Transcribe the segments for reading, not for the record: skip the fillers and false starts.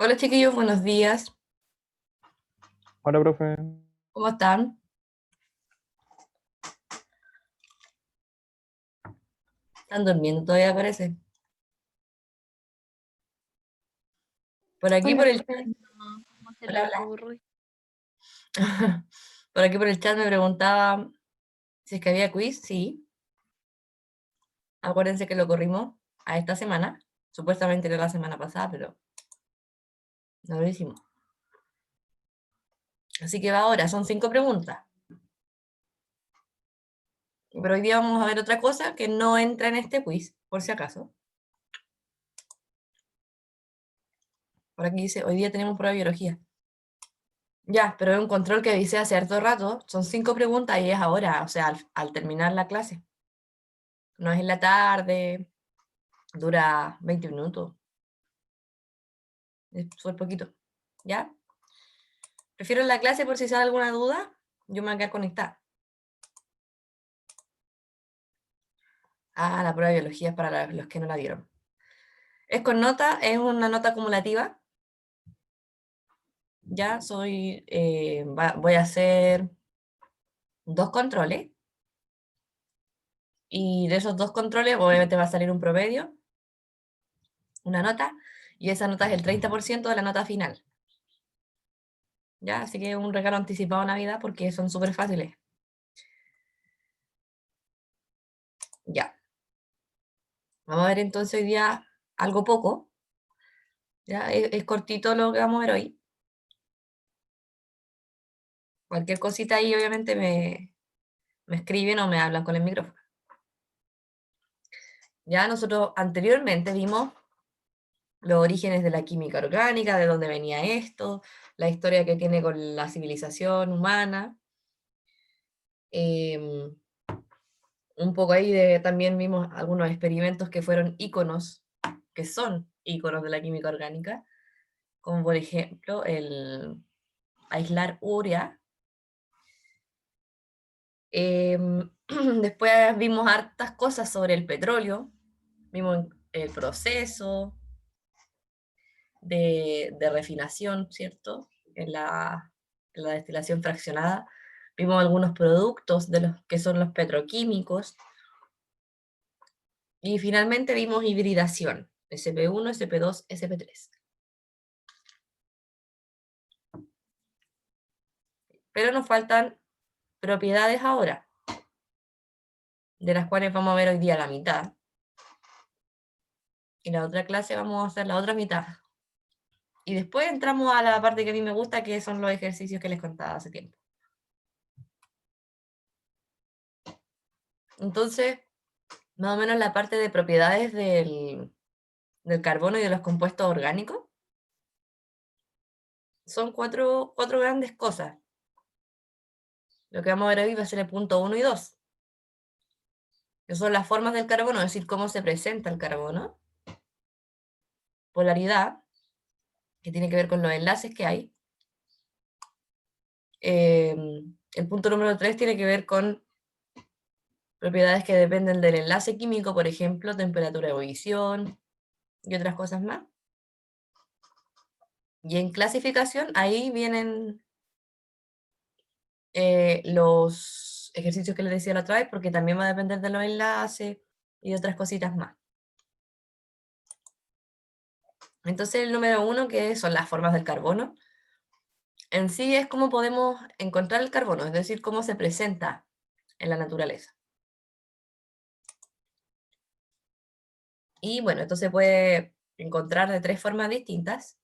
Hola chiquillos, buenos días. Hola, profe. ¿Cómo están? ¿Están durmiendo todavía, parece? Por aquí Hola, por el profe. chat. No, ¿cómo se le Hola, hola. ocurre? Por aquí por el chat me preguntaba si es que había quiz. Sí. Acuérdense que lo corrimos a esta semana. Supuestamente era la semana pasada, pero no lo hicimos. Así que va ahora, son 5 preguntas. Pero hoy día vamos a ver otra cosa que no entra en este quiz, por si acaso. Por aquí dice, hoy día tenemos prueba de biología. Ya, pero es un control que dice hace harto rato. Son 5 preguntas y es ahora, o sea, al terminar la clase. No es en la tarde, dura 20 minutos. Es súper poquito. ¿Ya? Prefiero la clase por si sale alguna duda. Yo me voy a quedar conectada. Ah, la prueba de biología es para los que no la dieron. Es con nota, es una nota acumulativa. Ya voy a hacer 2 controles. Y de esos 2 controles, obviamente va a salir un promedio, una nota, y esa nota es el 30% de la nota final. ¿Ya? Así que es un regalo anticipado a Navidad porque son súper fáciles. Ya. Vamos a ver entonces hoy día algo poco. Ya, es cortito lo que vamos a ver hoy. Cualquier cosita ahí, obviamente, me escriben o me hablan con el micrófono. Ya nosotros anteriormente vimos los orígenes de la química orgánica, de dónde venía esto, la historia que tiene con la civilización humana. Un poco ahí también vimos algunos experimentos que fueron íconos, que son íconos de la química orgánica, como por ejemplo el aislar urea. Después vimos hartas cosas sobre el petróleo, vimos el proceso de refinación, ¿cierto? En la destilación fraccionada. Vimos algunos productos de los que son los petroquímicos. Y finalmente vimos hibridación, SP1, SP2, SP3. Pero nos faltan propiedades ahora, de las cuales vamos a ver hoy día la mitad. Y la otra clase vamos a hacer la otra mitad. Y después entramos a la parte que a mí me gusta, que son los ejercicios que les contaba hace tiempo. Entonces, más o menos la parte de propiedades del carbono y de los compuestos orgánicos son cuatro grandes cosas. Lo que vamos a ver hoy va a ser el punto 1 y 2, que son las formas del carbono, es decir, cómo se presenta el carbono. Polaridad, que tiene que ver con los enlaces que hay. El punto número 3 tiene que ver con propiedades que dependen del enlace químico, por ejemplo, temperatura de ebullición y otras cosas más. Y en clasificación, ahí vienen los ejercicios que les decía la otra vez, porque también va a depender de los enlaces y otras cositas más. Entonces, el número 1, que son las formas del carbono, en sí es cómo podemos encontrar el carbono, es decir, cómo se presenta en la naturaleza. Y bueno, esto se puede encontrar de 3 formas distintas: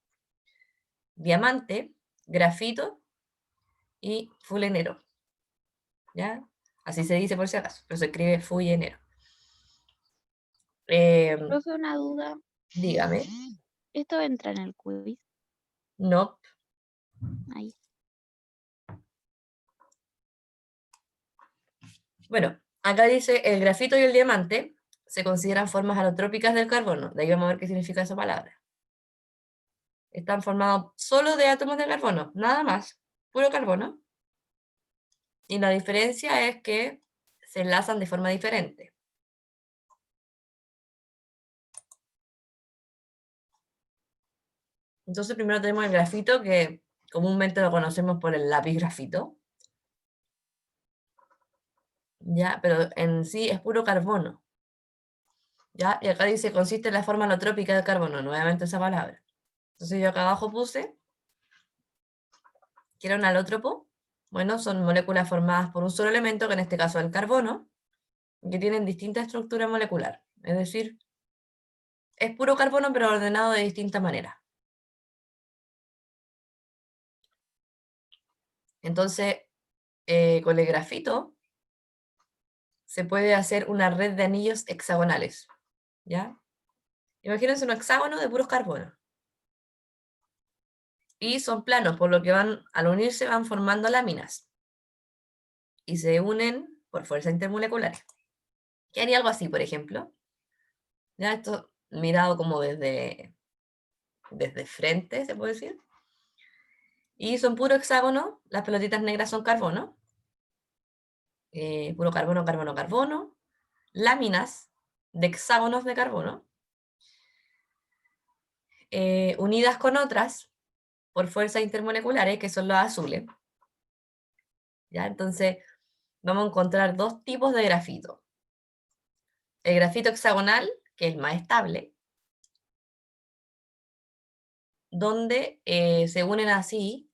diamante, grafito y fulenero. ¿Ya? Así se dice por si acaso, pero se escribe fulenero. Profe, una duda. Dígame. ¿Esto entra en el quiz? No. Ahí. Bueno, acá dice el grafito y el diamante se consideran formas alotrópicas del carbono. De ahí vamos a ver qué significa esa palabra. Están formados solo de átomos de carbono, nada más, puro carbono. Y la diferencia es que se enlazan de forma diferente. Entonces primero tenemos el grafito, que comúnmente lo conocemos por el lápiz grafito. ¿Ya? Pero en sí es puro carbono. ¿Ya? Y acá dice, consiste en la forma alotrópica del carbono, nuevamente esa palabra. Entonces yo acá abajo puse, que era un alótropo. Bueno, son moléculas formadas por un solo elemento, que en este caso es el carbono, que tienen distinta estructura molecular. Es decir, es puro carbono, pero ordenado de distinta manera. Entonces, con el grafito se puede hacer una red de anillos hexagonales. ¿Ya? Imagínense un hexágono de puros carbonos. Y son planos, por lo que al unirse van formando láminas. Y se unen por fuerza intermolecular. ¿Qué haría algo así, por ejemplo? Ya esto mirado como desde frente, se puede decir. Y son puro hexágono, las pelotitas negras son carbono. Puro carbono, carbono, carbono. Láminas de hexágonos de carbono. Unidas con otras por fuerzas intermoleculares, que son los azules. ¿Ya? Entonces, vamos a encontrar dos tipos de grafito. El grafito hexagonal, que es el más estable, donde se unen así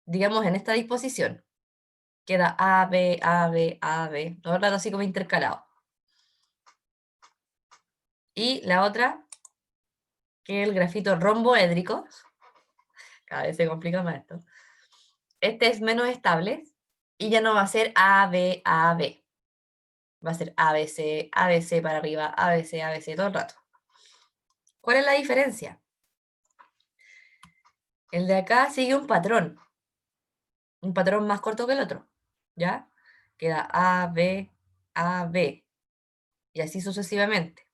digamos, en esta disposición. Queda A, B, A, B, A, B, todo el rato así como intercalado. Y la otra, que es el grafito romboédrico, cada vez se complica más esto. Este es menos estable y ya no va a ser A, B, A, B. Va a ser A, B, C para arriba, A, B, C todo el rato. ¿Cuál es la diferencia? El de acá sigue un patrón más corto que el otro, ¿ya? Queda A, B, A, B, y así sucesivamente.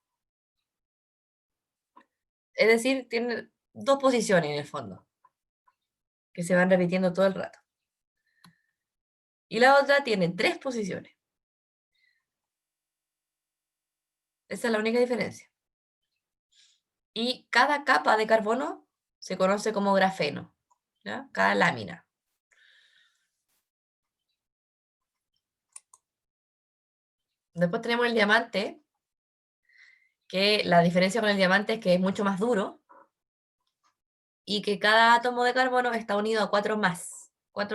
Es decir, tiene dos posiciones en el fondo, que se van repitiendo todo el rato. Y la otra tiene tres posiciones. Esa es la única diferencia. Y cada capa de carbono se conoce como grafeno, ¿ya? Cada lámina. Después tenemos el diamante, que la diferencia con el diamante es que es mucho más duro y que cada átomo de carbono está unido a cuatro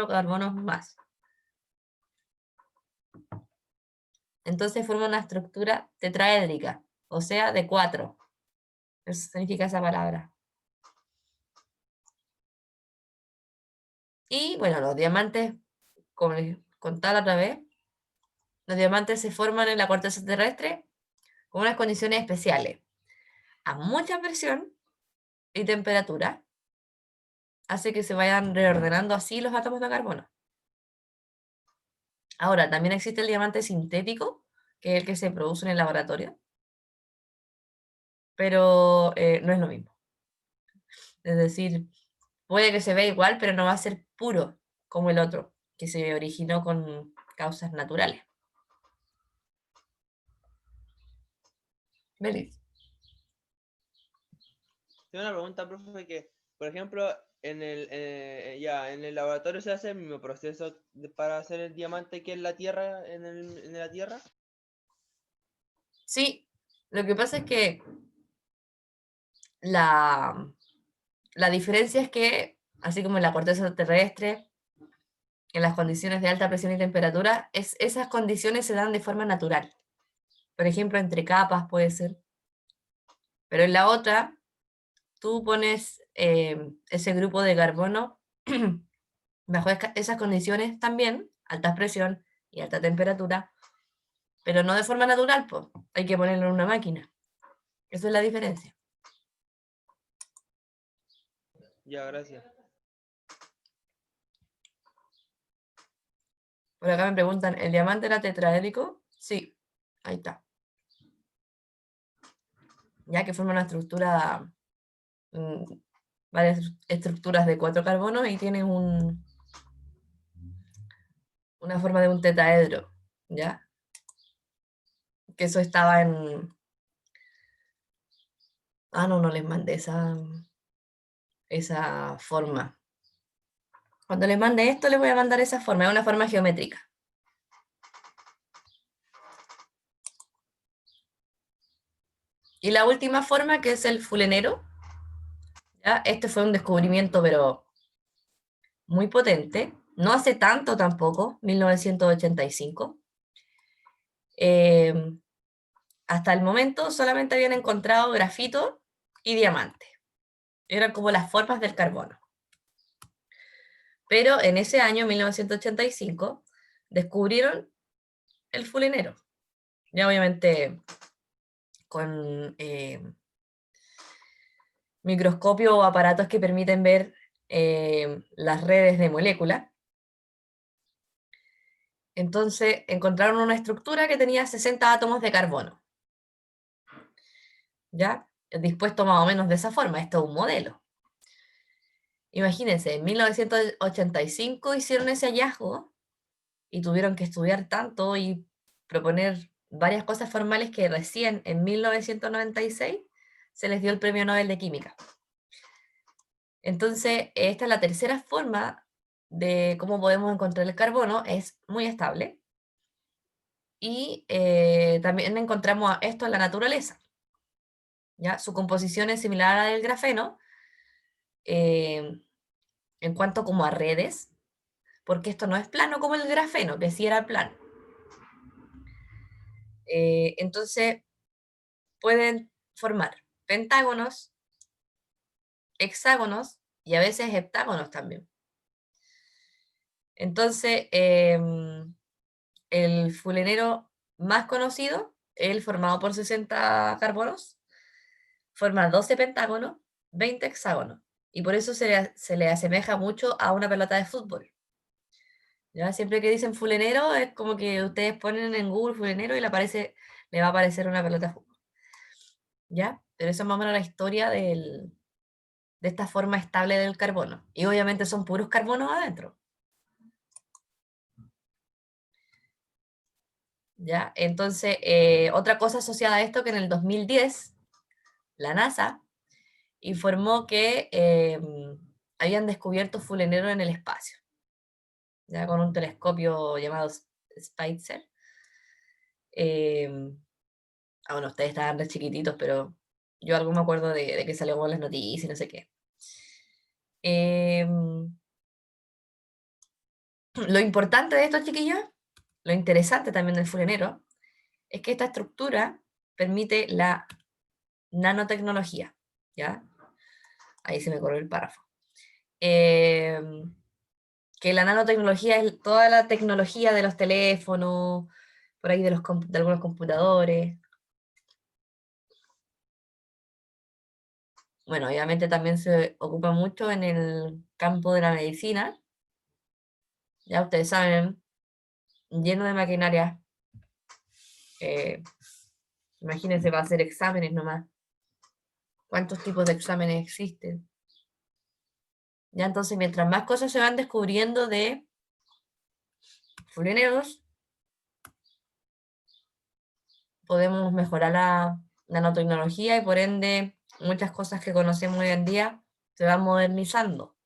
carbonos más. Entonces forma una estructura tetraédrica, o sea, de 4. Eso significa esa palabra. Y bueno, los diamantes, como les contaba otra vez, los diamantes se forman en la corteza terrestre con unas condiciones especiales. A mucha presión y temperatura hace que se vayan reordenando así los átomos de carbono. Ahora, también existe el diamante sintético, que es el que se produce en el laboratorio, pero no es lo mismo. Es decir, puede que se vea igual, pero no va a ser puro como el otro, que se originó con causas naturales. Belis. Tengo una pregunta, profe, que, por ejemplo, en el laboratorio se hace el mismo proceso para hacer el diamante que en la Tierra, en la Tierra. Sí, lo que pasa es que la diferencia es que, así como en la corteza terrestre, en las condiciones de alta presión y temperatura, esas condiciones se dan de forma natural. Por ejemplo, entre capas puede ser. Pero en la otra, tú pones ese grupo de carbono bajo esas condiciones también, alta presión y alta temperatura, pero no de forma natural, pues. Hay que ponerlo en una máquina. Esa es la diferencia. Ya, gracias. Por acá me preguntan, ¿el diamante era tetraédrico? Sí, ahí está. Ya que forma una estructura, varias estructuras de 4 carbonos y tiene una forma de un tetraedro, ¿ya? Que eso estaba en... Ah, no, no les mandé esa forma. Cuando les mande esto, les voy a mandar esa forma, es una forma geométrica. Y la última forma, que es el fulenero, ¿ya? Este fue un descubrimiento, pero muy potente. No hace tanto tampoco, 1985. Hasta el momento solamente habían encontrado grafito y diamante. Eran como las formas del carbono. Pero en ese año, 1985, descubrieron el fulenero. Ya obviamente con microscopio o aparatos que permiten ver las redes de moléculas. Entonces encontraron una estructura que tenía 60 átomos de carbono. ¿Ya? Dispuesto más o menos de esa forma. Esto es un modelo. Imagínense, en 1985 hicieron ese hallazgo y tuvieron que estudiar tanto y proponer varias cosas formales que recién en 1996 se les dio el Premio Nobel de Química. Entonces, esta es la tercera forma de cómo podemos encontrar el carbono, es muy estable. Y también encontramos esto en la naturaleza. ¿Ya? Su composición es similar a la del grafeno, en cuanto como a redes, porque esto no es plano como el grafeno, que sí era plano. Entonces, pueden formar pentágonos, hexágonos y a veces heptágonos también. Entonces, el fulenero más conocido, el formado por 60 carbonos, forma 12 pentágonos, 20 hexágonos. Y por eso se le asemeja mucho a una pelota de fútbol. ¿Ya? Siempre que dicen fulenero, es como que ustedes ponen en Google fulenero y le va a aparecer una pelota de fútbol. ¿Ya? Pero eso es más o menos la historia de esta forma estable del carbono. Y obviamente son puros carbonos adentro. ¿Ya? Entonces, otra cosa asociada a esto, que en el 2010, la NASA informó que habían descubierto fulenero en el espacio, ya con un telescopio llamado Spitzer. Bueno, ustedes estaban re chiquititos, pero yo algo me acuerdo de que salió con las noticias y no sé qué. Lo importante de esto, chiquillos, lo interesante también del fulenero, es que esta estructura permite la nanotecnología, ¿ya? Ahí se me corrió el párrafo. Que la nanotecnología es toda la tecnología de los teléfonos, por ahí de algunos computadores. Bueno, obviamente también se ocupa mucho en el campo de la medicina. Ya ustedes saben, lleno de maquinaria. Imagínense, va a hacer exámenes nomás. ¿Cuántos tipos de exámenes existen? Ya entonces, mientras más cosas se van descubriendo de fuleneros, podemos mejorar la nanotecnología y por ende muchas cosas que conocemos hoy en día se van modernizando.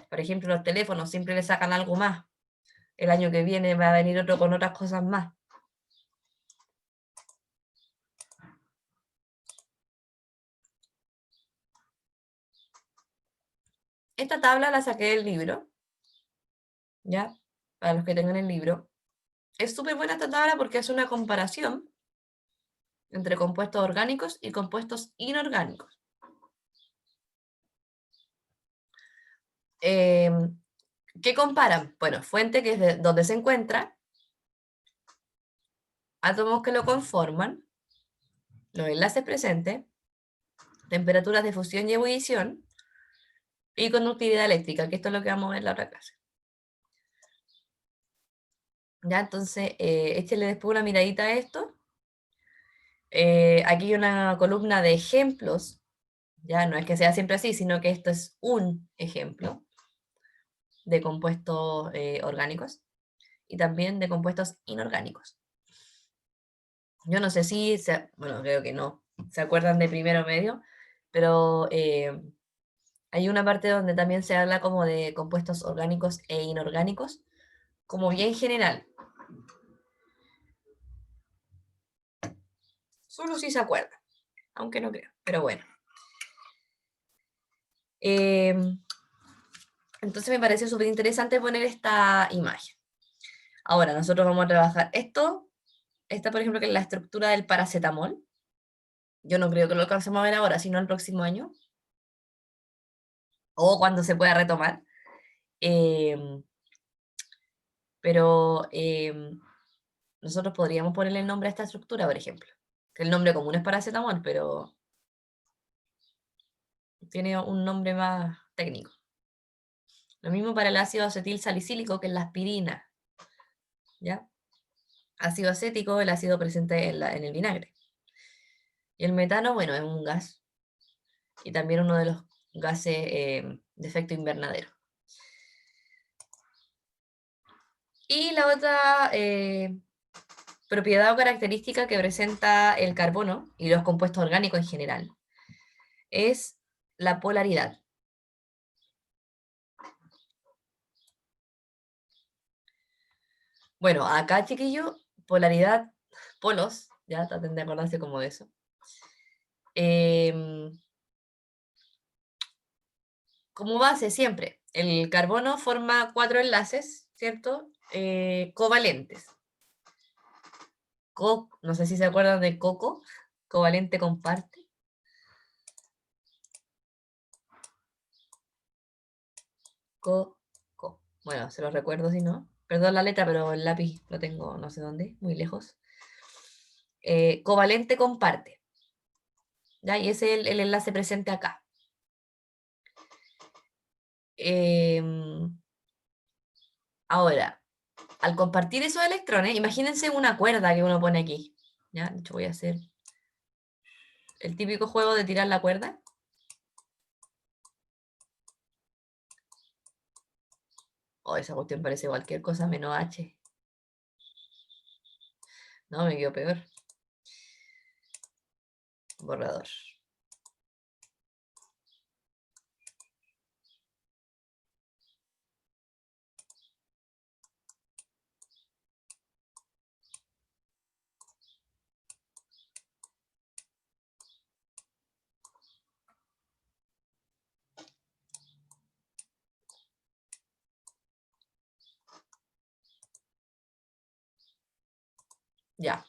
Por ejemplo, los teléfonos siempre le sacan algo más. El año que viene va a venir otro con otras cosas más. Esta tabla la saqué del libro, ¿ya? Para los que tengan el libro. Es súper buena esta tabla porque es una comparación entre compuestos orgánicos y compuestos inorgánicos. ¿Qué comparan? Bueno, fuente, que es donde se encuentra, átomos que lo conforman, los enlaces presentes, temperaturas de fusión y ebullición, y conductividad eléctrica, que esto es lo que vamos a ver en la otra clase. Ya, entonces, échenle después una miradita a esto. Aquí hay una columna de ejemplos, ya no es que sea siempre así, sino que esto es un ejemplo de compuestos orgánicos. y también de compuestos inorgánicos. Yo no sé si, bueno, creo que no, se acuerdan de primero medio, pero hay una parte donde también se habla como de compuestos orgánicos e inorgánicos, como bien general. Solo si se acuerdan, aunque no creo, pero bueno. Entonces me pareció súper interesante poner esta imagen. Ahora, nosotros vamos a trabajar esto, esta por ejemplo que es la estructura del paracetamol. Yo no creo que lo alcancemos a ver ahora, sino el próximo año, o cuando se pueda retomar. Pero nosotros podríamos ponerle el nombre a esta estructura, por ejemplo. Que el nombre común es paracetamol, pero tiene un nombre más técnico. Lo mismo para el ácido acetil salicílico, que es la aspirina. ¿Ya? Ácido acético, el ácido presente en el vinagre. Y el metano, bueno, es un gas. Y también uno de los gases de efecto invernadero. Y la otra propiedad o característica que presenta el carbono y los compuestos orgánicos en general es la polaridad. Bueno, acá, chiquillo, polaridad, polos, ya traten de acordarse como de eso. Como base siempre, el carbono forma 4 enlaces, ¿cierto? Covalentes. No sé si se acuerdan de coco, covalente comparte. Coco. Bueno, se los recuerdo si no. Perdón la letra, pero el lápiz lo tengo no sé dónde, muy lejos. Covalente comparte. ¿Ya? Y ese es el enlace presente acá. Ahora, al compartir esos electrones, imagínense una cuerda que uno pone aquí. ¿Ya? De hecho, voy a hacer el típico juego de tirar la cuerda. Oh, esa cuestión parece cualquier cosa menos H. No, me quedó peor. Borrador. Ya.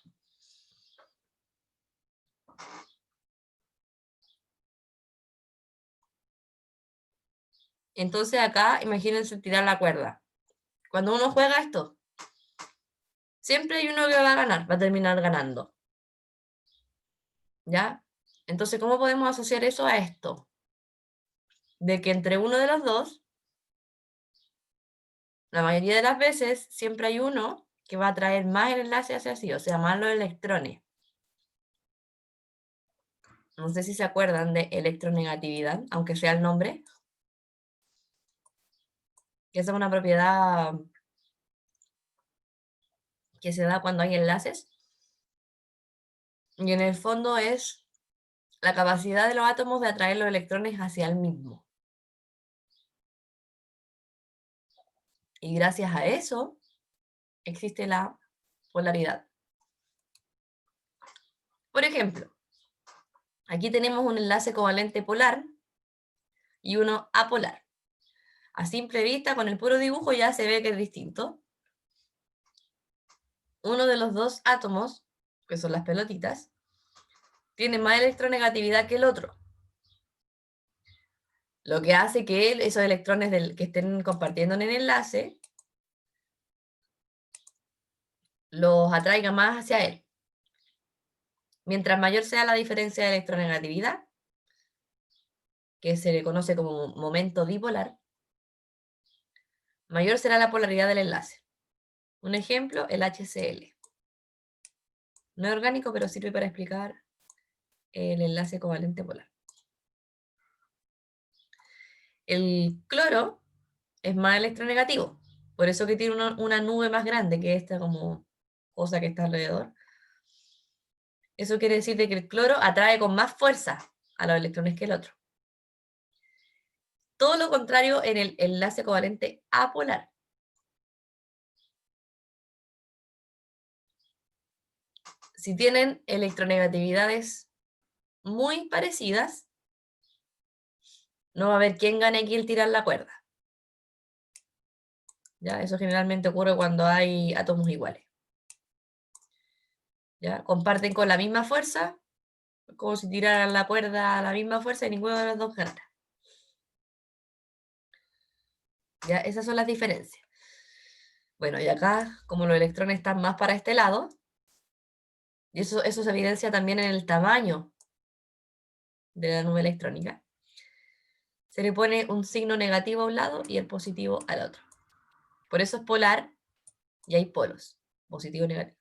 Entonces acá, imagínense tirar la cuerda. Cuando uno juega esto, siempre hay uno que va a ganar, va a terminar ganando. ¿Ya? Entonces, ¿cómo podemos asociar eso a esto? De que entre uno de los dos, la mayoría de las veces, siempre hay uno que va a traer más el enlace hacia sí, o sea, más los electrones. No sé si se acuerdan de electronegatividad, aunque sea el nombre. Que esa es una propiedad que se da cuando hay enlaces. Y en el fondo es la capacidad de los átomos de atraer los electrones hacia el mismo. Y gracias a eso existe la polaridad. Por ejemplo, aquí tenemos un enlace covalente polar y uno apolar. A simple vista, con el puro dibujo ya se ve que es distinto. Uno de los dos átomos, que son las pelotitas, tiene más electronegatividad que el otro. Lo que hace que esos electrones que estén compartiendo en el enlace los atraiga más hacia él. Mientras mayor sea la diferencia de electronegatividad, que se le conoce como momento dipolar, mayor será la polaridad del enlace. Un ejemplo, el HCl. No es orgánico, pero sirve para explicar el enlace covalente polar. El cloro es más electronegativo, Por eso que tiene una nube más grande que esta como cosa que está alrededor. Eso quiere decir de que el cloro atrae con más fuerza a los electrones que el otro. Todo lo contrario en el enlace covalente apolar. Si tienen electronegatividades muy parecidas, no va a haber quién gane aquí el tirar la cuerda. ¿Ya? Eso generalmente ocurre cuando hay átomos iguales. ¿Ya? Comparten con la misma fuerza, como si tiraran la cuerda a la misma fuerza y ninguno de los dos gana. ¿Ya? Esas son las diferencias. Bueno, y acá, como los electrones están más para este lado, y eso se evidencia también en el tamaño de la nube electrónica, se le pone un signo negativo a un lado y el positivo al otro. Por eso es polar y hay polos, positivo y negativo.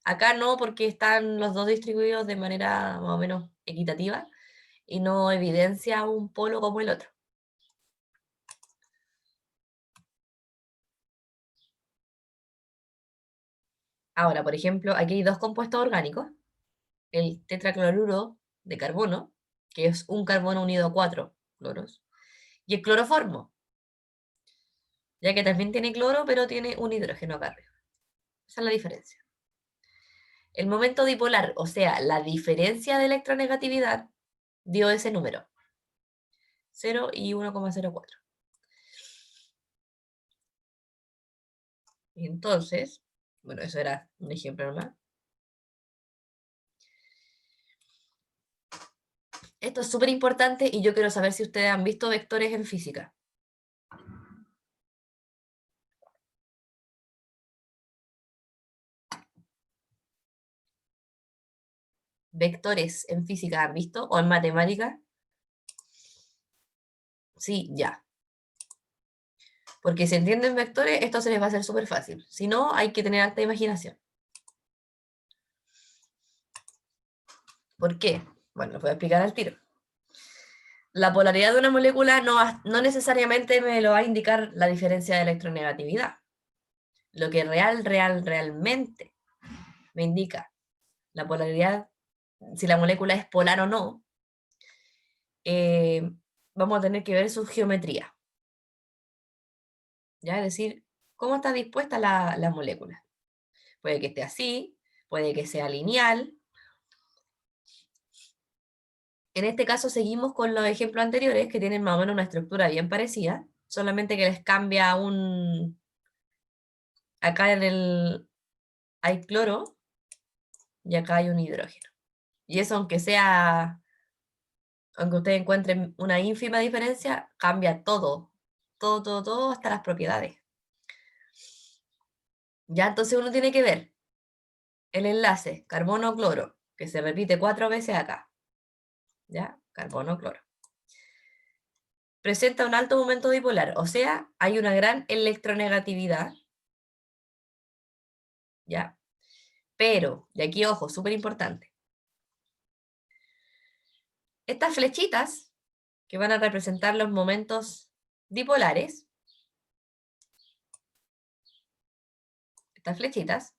Acá no, porque están los dos distribuidos de manera más o menos equitativa y no evidencia un polo como el otro. Ahora, por ejemplo, aquí hay dos compuestos orgánicos, el tetracloruro de carbono, que es un carbono unido a 4 cloros, y el cloroformo, ya que también tiene cloro, pero tiene un hidrógeno acá arriba. Esa es la diferencia. El momento dipolar, o sea, la diferencia de electronegatividad, dio ese número, 0 y 1,04. Entonces, bueno, eso era un ejemplo nomás. Esto es súper importante y yo quiero saber si ustedes han visto vectores en física. ¿Vectores en física han visto? ¿O en matemática? Sí, ya. Porque si entienden vectores, esto se les va a hacer súper fácil. Si no, hay que tener alta imaginación. ¿Por qué? Bueno, lo voy a explicar al tiro. La polaridad de una molécula no necesariamente me lo va a indicar la diferencia de electronegatividad. Lo que realmente me indica la polaridad, si la molécula es polar o no, vamos a tener que ver su geometría. ¿Ya? Es decir, cómo está dispuesta la molécula. Puede que esté así, puede que sea lineal. En este caso seguimos con los ejemplos anteriores que tienen más o menos una estructura bien parecida, solamente que les cambia un... Acá hay cloro y acá hay un hidrógeno. Y eso aunque ustedes encuentren una ínfima diferencia, cambia todo, hasta las propiedades. Ya entonces uno tiene que ver el enlace carbono-cloro, que se repite 4 veces acá. ¿Ya? Carbono-cloro. Presenta un alto momento dipolar, o sea, hay una gran electronegatividad. ¿Ya? Pero, y aquí ojo, súper importante. Estas flechitas, que van a representar los momentos dipolares, estas flechitas,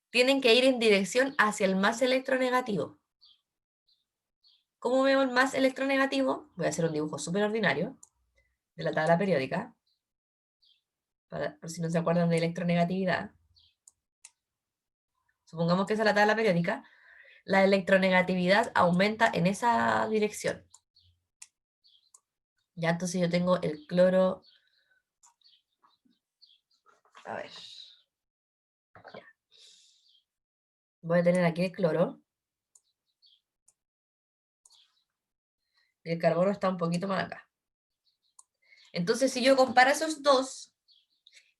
tienen que ir en dirección hacia el más electronegativo. ¿Cómo veo el más electronegativo? Voy a hacer un dibujo súper ordinario de la tabla periódica, por si no se acuerdan de electronegatividad. Supongamos que esa es la tabla periódica. La electronegatividad aumenta en esa dirección. Ya, entonces yo tengo el cloro... A ver. Ya. Voy a tener aquí el cloro. Y el carbono está un poquito más acá. Entonces, si yo comparo esos dos,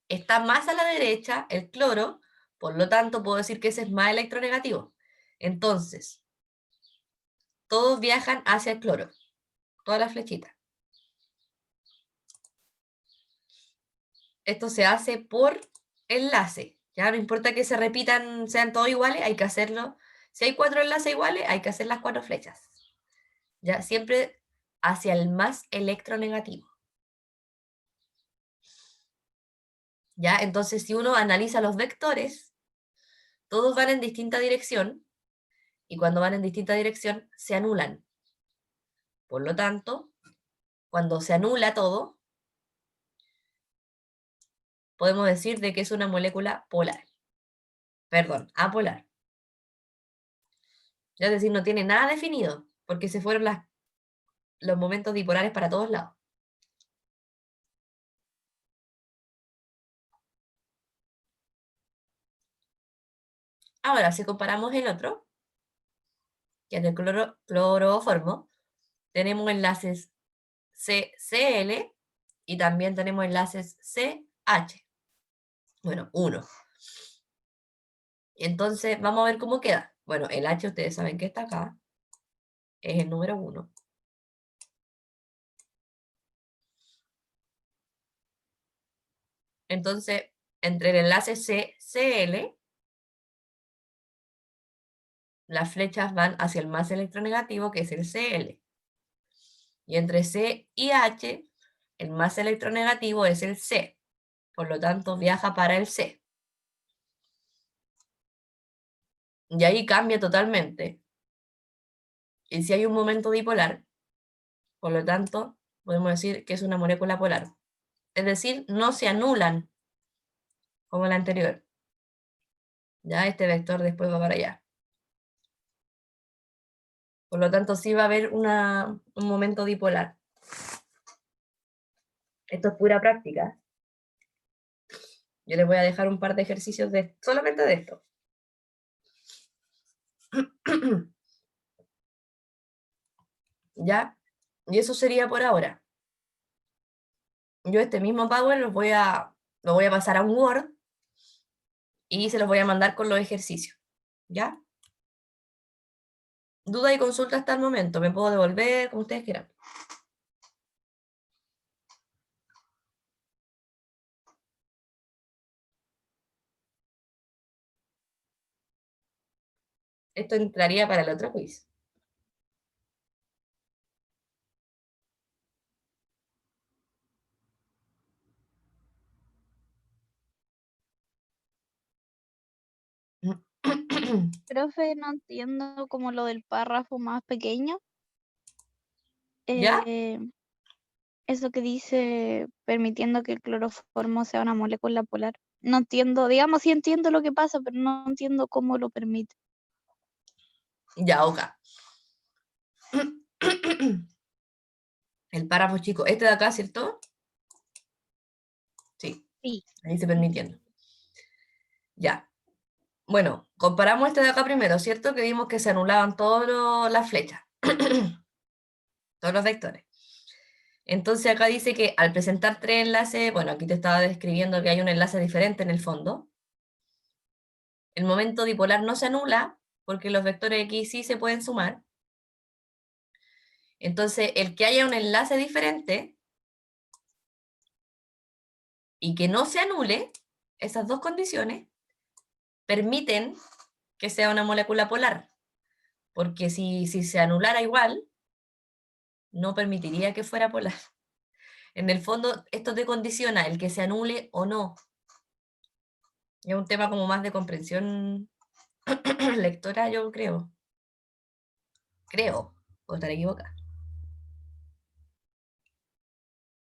está más a la derecha el cloro, por lo tanto puedo decir que ese es más electronegativo. Entonces, todos viajan hacia el cloro, todas las flechitas. Esto se hace por enlace, ya no importa que se repitan, sean todos iguales, hay que hacerlo. Si hay 4 enlaces iguales, hay que hacer las 4 flechas. Ya, siempre hacia el más electronegativo. ¿Ya? Entonces, si uno analiza los vectores, todos van en distinta dirección, y cuando van en distinta dirección, se anulan. Por lo tanto, cuando se anula todo, podemos decir de que es una molécula polar. Perdón, apolar. Es decir, no tiene nada definido, porque se fueron los momentos dipolares para todos lados. Ahora, si comparamos el otro, que es el cloroformo, tenemos enlaces CCl y también tenemos enlaces CH. Bueno, 1. Entonces, vamos a ver cómo queda. Bueno, el H ustedes saben que está acá. Es el número 1. Entonces, entre el enlace CCl, las flechas van hacia el más electronegativo, que es el Cl. Y entre C y H, el más electronegativo es el C. Por lo tanto, viaja para el C. Y ahí cambia totalmente. Y si hay un momento dipolar, por lo tanto, podemos decir que es una molécula polar. Es decir, no se anulan como la anterior. Ya este vector después va para allá. Por lo tanto, sí va a haber un momento dipolar. Esto es pura práctica. Yo les voy a dejar un par de ejercicios solamente de esto. ¿Ya? Y eso sería por ahora. Yo este mismo Power lo voy a pasar a un Word y se los voy a mandar con los ejercicios. ¿Ya? Duda y consulta hasta el momento. Me puedo devolver, como ustedes quieran. Esto entraría para el otro quiz. Profe, no entiendo como lo del párrafo más pequeño. ¿Ya? Eh, Eso que dice permitiendo que el cloroformo sea una molécula polar. No entiendo, digamos, sí entiendo lo que pasa, pero no entiendo cómo lo permite. Ya, ok. El párrafo chico. Este de acá, ¿cierto? Sí, Sí. ahí dice permitiendo. Ya. Bueno, comparamos este de acá primero, ¿cierto? Que vimos que se anulaban todas las flechas. Todos los vectores. Entonces acá dice que al presentar 3 enlaces, bueno, aquí te estaba describiendo que hay un enlace diferente en el fondo. El momento dipolar no se anula porque los vectores X sí se pueden sumar. Entonces, el que haya un enlace diferente y que no se anule, esas dos condiciones permiten que sea una molécula polar. Porque si se anulara igual, no permitiría que fuera polar. En el fondo, esto te condiciona el que se anule o no. Es un tema como más de comprensión lectora, yo creo. Creo, o estar equivocada.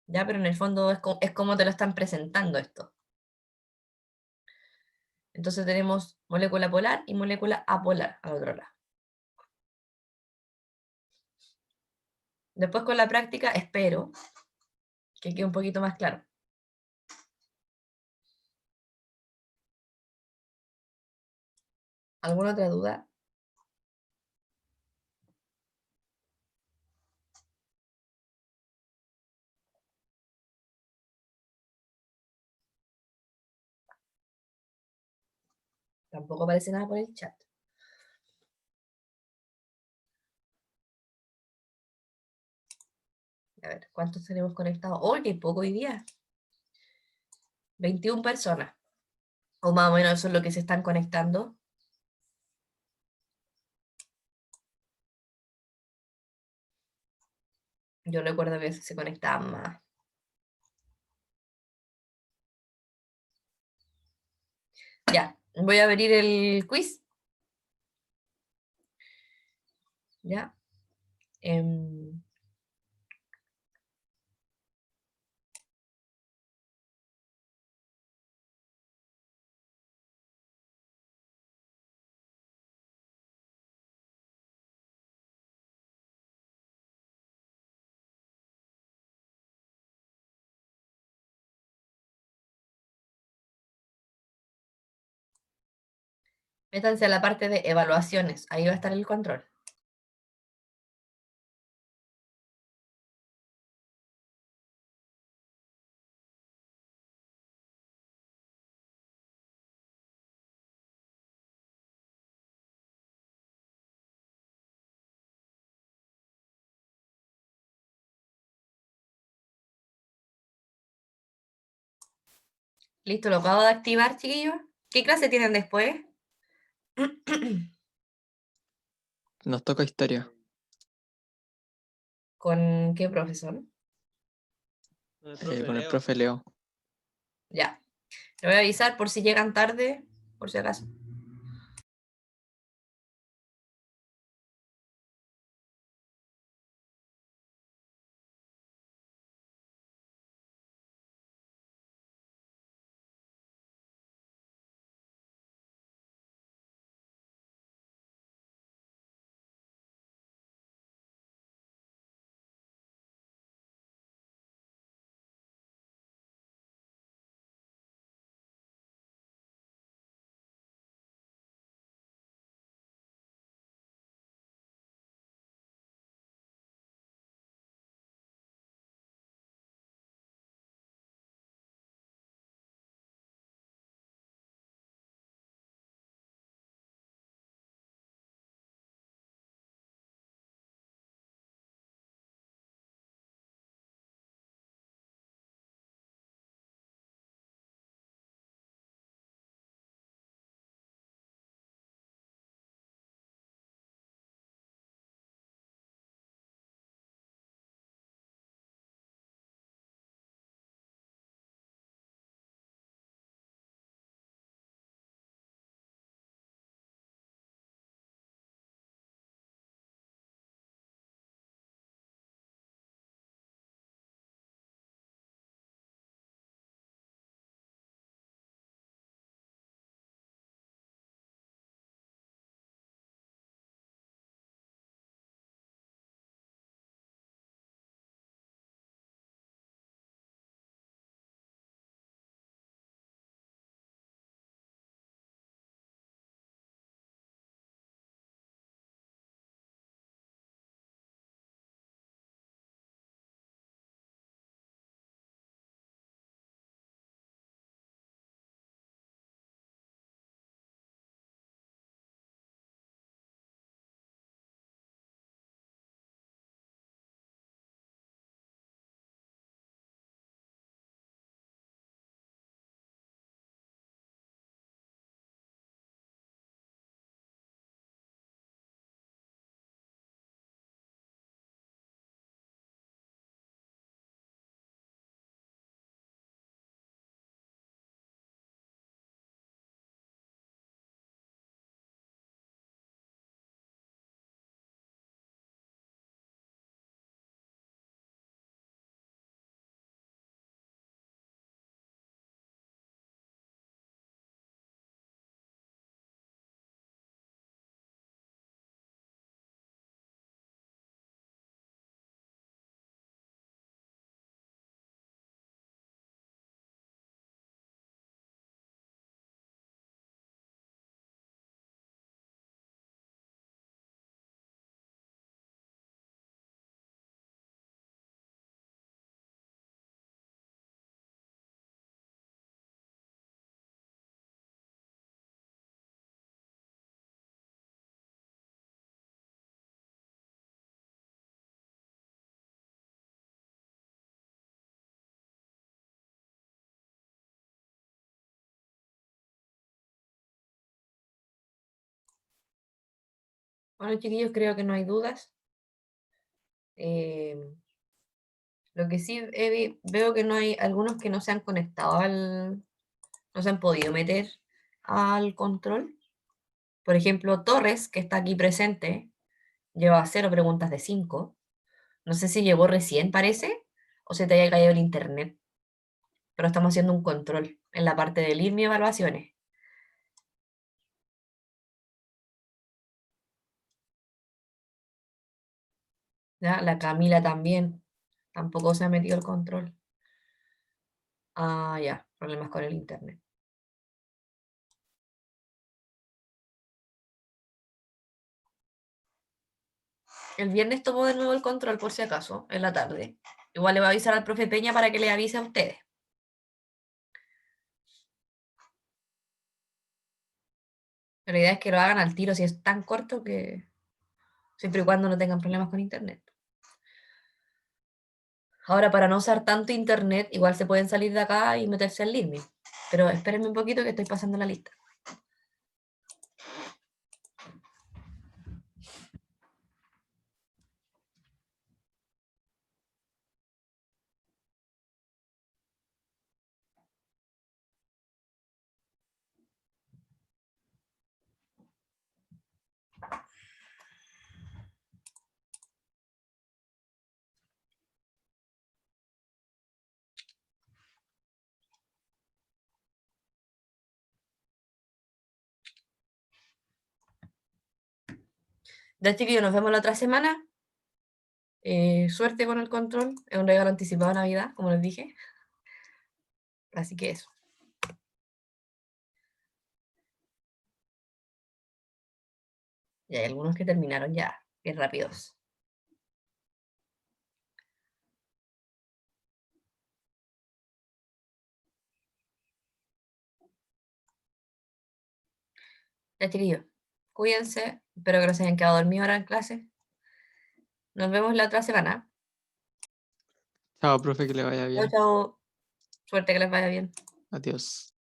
Ya, pero en el fondo es como te lo están presentando esto. Entonces tenemos molécula polar y molécula apolar al otro lado. Después con la práctica espero que quede un poquito más claro. ¿Alguna otra duda? Tampoco aparece nada por el chat. A ver, ¿cuántos tenemos conectados? ¡Oh, qué poco hoy día! 21 personas. O más o menos eso es lo que se están conectando. Yo recuerdo que a veces se conectaban más. Ya, voy a abrir el quiz. Ya. Métanse a la parte de evaluaciones. Ahí va a estar el control. Listo, lo acabo de activar, chiquillos. ¿Qué clase tienen después? Nos toca historia. ¿Con qué profesor? El profe Con el Leo. profe Leo. Ya. Le voy a avisar por si llegan tarde, por si acaso. Bueno, chiquillos, creo que no hay dudas. Lo que sí veo que no hay algunos que no se han conectado no se han podido meter. al control. Por ejemplo, Torres, que está aquí presente, lleva 0 preguntas de 5. No sé si llegó recién, parece, o se te haya caído el internet. Pero estamos haciendo un control en la parte del IRMI evaluaciones. ¿Ya? La Camila también. Tampoco se ha metido el control. Ah, ya, problemas con el internet. El viernes tomo de nuevo el control por si acaso, en la tarde. Igual le voy a avisar al profe Peña para que le avise a ustedes. Pero la idea es que lo hagan al tiro si es tan corto que siempre y cuando no tengan problemas con internet. Ahora, para no usar tanto internet, igual se pueden salir de acá y meterse al LIRMI. Pero espérenme un poquito que estoy pasando la lista. Ya, chiquillos, nos vemos la otra semana. Suerte con el control. Es un regalo anticipado de Navidad, como les dije. Así que eso. Y hay algunos que terminaron ya, bien rápidos. Ya, chiquillos, cuídense. Espero que no se hayan quedado dormidos ahora en clase. Nos vemos la otra semana. Chao, profe, que le vaya Chao, bien. chao. Suerte que les vaya bien. Adiós.